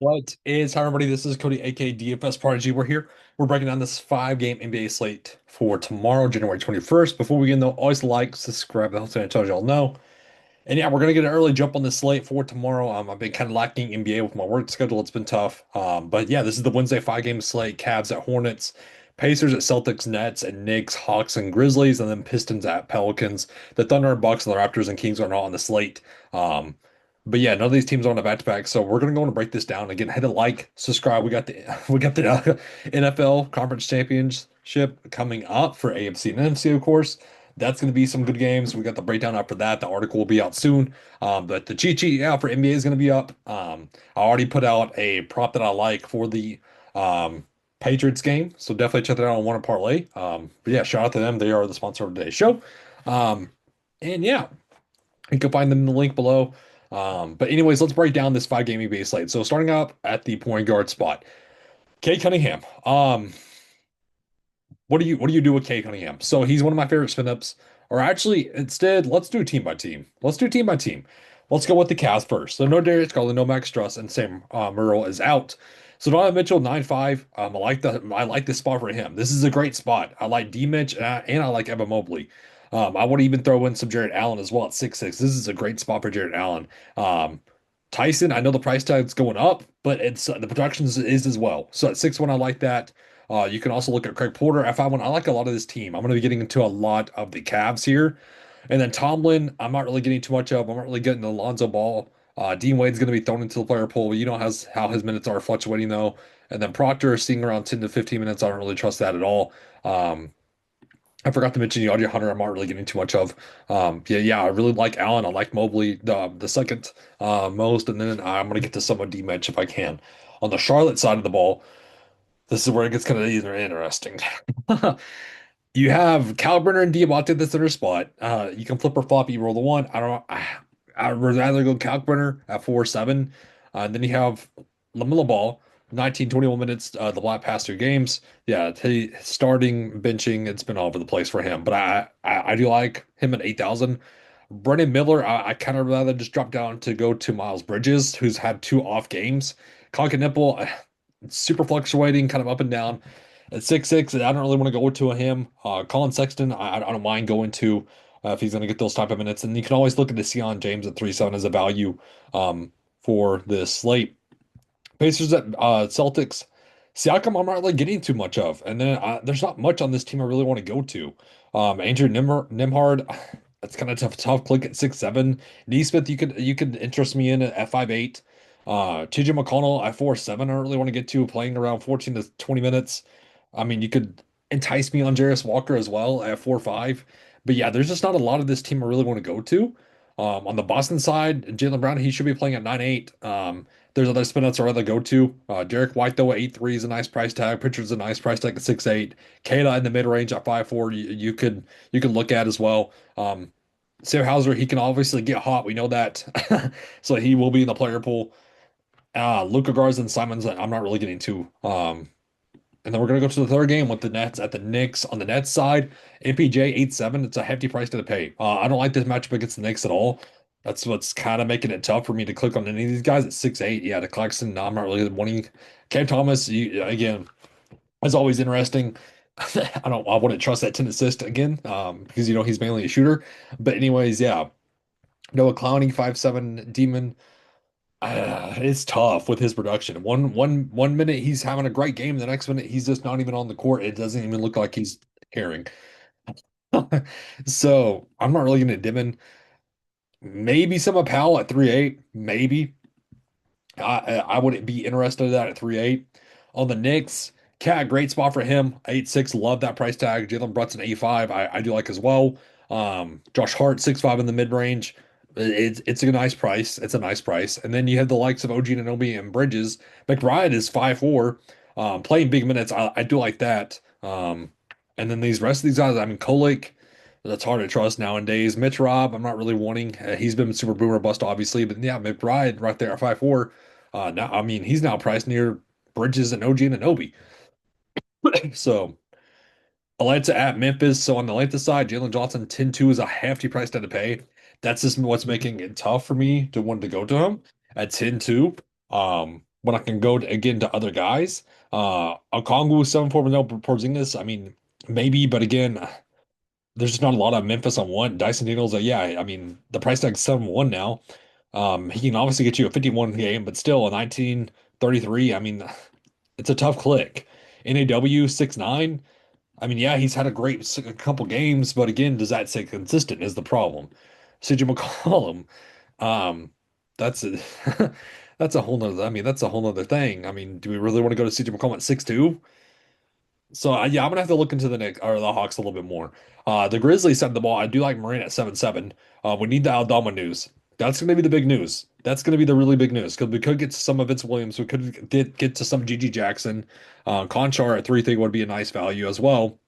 What is, hi everybody, this is Cody, aka DFS Prodigy. We're here. We're breaking down this 5 game NBA slate for tomorrow, January 21st. Before we begin though, always like, subscribe, the whole thing I told y'all know. And yeah, we're gonna get an early jump on this slate for tomorrow. I've been kind of lacking NBA with my work schedule. It's been tough. But yeah, this is the Wednesday 5 game slate. Cavs at Hornets, Pacers at Celtics, Nets, and Knicks, Hawks and Grizzlies, and then Pistons at Pelicans. The Thunder, Bucks, and the Raptors and Kings are not on the slate. But yeah, none of these teams are on a back-to-back. So we're gonna go and break this down again. Hit a like, subscribe. We got the NFL Conference Championship coming up for AFC and NFC, of course. That's going to be some good games. We got the breakdown after that. The article will be out soon. But the cheat sheet, yeah, for NBA is going to be up. I already put out a prop that I like for the Patriots game. So definitely check that out on One Parlay. But yeah, shout out to them. They are the sponsor of today's show. Um, and yeah, you can find them in the link below. But anyways, let's break down this 5 game NBA slate. So starting up at the point guard spot, Kate Cunningham. What do you do with Kate Cunningham? So he's one of my favorite spin ups. Or actually, instead, let's do team by team. Let's do team by team. Let's go with the Cavs first. So no Darius Garland, no Max Struss, and Sam Merrill is out. So Donovan Mitchell 9-5. I like this spot for him. This is a great spot. I like D Mitch and I like Evan Mobley. I would even throw in some Jared Allen as well at 6-6. This is a great spot for Jared Allen. Tyson, I know the price tag's going up, but it's the production is as well. So at 6-1, I like that. You can also look at Craig Porter at 5-1. I like a lot of this team. I'm going to be getting into a lot of the Cavs here. And then Tomlin, I'm not really getting too much of. I'm not really getting Alonzo Ball. Dean Wade's going to be thrown into the player pool. You know how his minutes are fluctuating though. And then Proctor seeing around 10 to 15 minutes. I don't really trust that at all. I forgot to mention DeAndre Hunter. I'm not really getting too much of. Yeah. I really like Allen. I like Mobley the second most, and then I'm gonna get to some of D-Mitch if I can. On the Charlotte side of the ball, this is where it gets kind of either interesting. You have Cal Brenner and Diabate at the center spot. You can flip or flop. You roll the one. I don't know. I'd rather go Cal Brenner at 4-7. And then you have LaMelo Ball, 19, 21 minutes, the Black past 3 games. Yeah, he starting, benching, it's been all over the place for him. But I do like him at 8,000. Brendan Miller, I kind of rather just drop down to go to Miles Bridges, who's had 2 off games. Colin Nipple, super fluctuating, kind of up and down. At 6-6, I don't really want to go to him. Colin Sexton, I don't mind going to if he's going to get those type of minutes. And you can always look at the Sion James at 3-7 as a value for this slate. Pacers at Celtics. Siakam, I'm not really getting too much of. And then there's not much on this team I really want to go to. Andrew Nimhard, that's kind of tough click at 6-7. Neesmith, you could interest me in at 5-8. TJ McConnell at 4-7. I don't really want to get to playing around 14 to 20 minutes. I mean, you could entice me on Jarris Walker as well at 4-5. But yeah, there's just not a lot of this team I really want to go to. On the Boston side, Jaylen Brown, he should be playing at 9-8. There's other spinouts I'd rather go to. Derek White, though, at 8-3 is a nice price tag. Pritchard's a nice price tag at 6-8. Kata in the mid range at 5-4, you could look at as well. Sam Hauser, he can obviously get hot. We know that. So he will be in the player pool. Luka Garza and Simons, I'm not really getting to. And then we're gonna go to the third game with the Nets at the Knicks. On the Nets side, MPJ 8-7. It's a hefty price to pay. I don't like this matchup against the Knicks at all. That's what's kind of making it tough for me to click on any of these guys at 6-8. Yeah, the Claxton, no, I'm not really wanting. Cam Thomas, again, is always interesting. I wouldn't trust that 10 assist again, because he's mainly a shooter. But anyways, yeah. Noah Clowney, 5-7 Demon. It's tough with his production. One minute he's having a great game, the next minute he's just not even on the court. It doesn't even look like he's caring. So I'm not really going to dim in. Maybe some of Powell at 3-8. Maybe. I wouldn't be interested in that at 3-8. On the Knicks, Cat, great spot for him. 8-6, love that price tag. Jalen Brunson 8-5, I do like as well. Josh Hart 6-5 in the mid range. It's a nice price. It's a nice price. And then you have the likes of OG Anunoby and Bridges. McBride is 5-4, playing big minutes. I do like that. And then these rest of these guys, I mean, Kolek, that's hard to trust nowadays. Mitch Robb, I'm not really wanting. He's been super boomer bust, obviously, but yeah, McBride right there at 5-4. Now, I mean, he's now priced near Bridges and OG Anunoby. So Atlanta at Memphis. So on the Atlanta side, Jalen Johnson 10-2 is a hefty price to pay. That's just what's making it tough for me to want to go to him at 10-2. when I can go again to other guys. Okongwu 7-4 with no Porzingis. I mean, maybe, but again, there's just not a lot of Memphis on one. Dyson Daniels, yeah, I mean, the price tag's 7-1 now. He can obviously get you a 51 game, but still a 1933. I mean, it's a tough click. NAW 6'9". I mean, yeah, he's had a great a couple games, but again, does that stay consistent is the problem. CJ McCollum, um, that's a that's a whole nother. I mean, that's a whole nother thing. I mean, do we really want to go to CJ McCollum at 6'2"? So yeah, I'm gonna have to look into the Knicks or the Hawks a little bit more. The Grizzlies sent the ball. I do like Morant at 7-7. We need the Aldama news. That's gonna be the big news. That's gonna be the really big news because we could get to some of Vince Williams. We could get to some GG Jackson. Conchar at 3 think would be a nice value as well.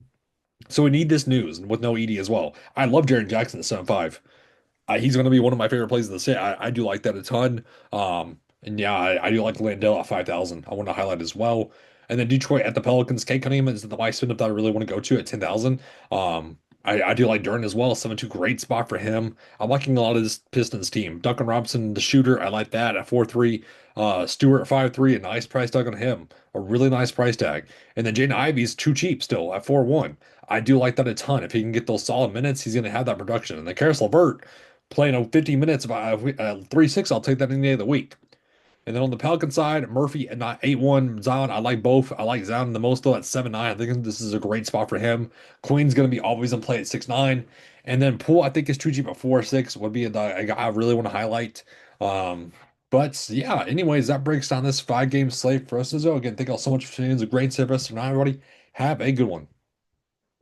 So we need this news with no ED as well. I love Jaren Jackson at 7-5. He's going to be one of my favorite plays of the set. I do like that a ton. And yeah, I do like Landell at 5,000. I want to highlight as well. And then Detroit at the Pelicans. Kate Cunningham is the vice spin up that I really want to go to at 10,000. I do like Durant as well. 7-2, great spot for him. I'm liking a lot of this Pistons team. Duncan Robinson, the shooter, I like that at 4-3. Stewart at 5-3, a nice price tag on him. A really nice price tag. And then Jaden Ivey's too cheap still at 4-1. I do like that a ton. If he can get those solid minutes, he's going to have that production. And then Karis LeVert playing 15 minutes of 3-6, I'll take that any day of the week. And then on the Pelican side, Murphy at 8-1, Zion, I like both. I like Zion the most though at 7-9. I think this is a great spot for him. Queen's going to be always in play at 6-9. And then Poole, I think is too cheap at 4-6 would be a guy I really want to highlight. Um, but yeah, anyways, that breaks down this 5-game slate for us. So again, thank you all so much for tuning in. It's a great service. And everybody, have a good one.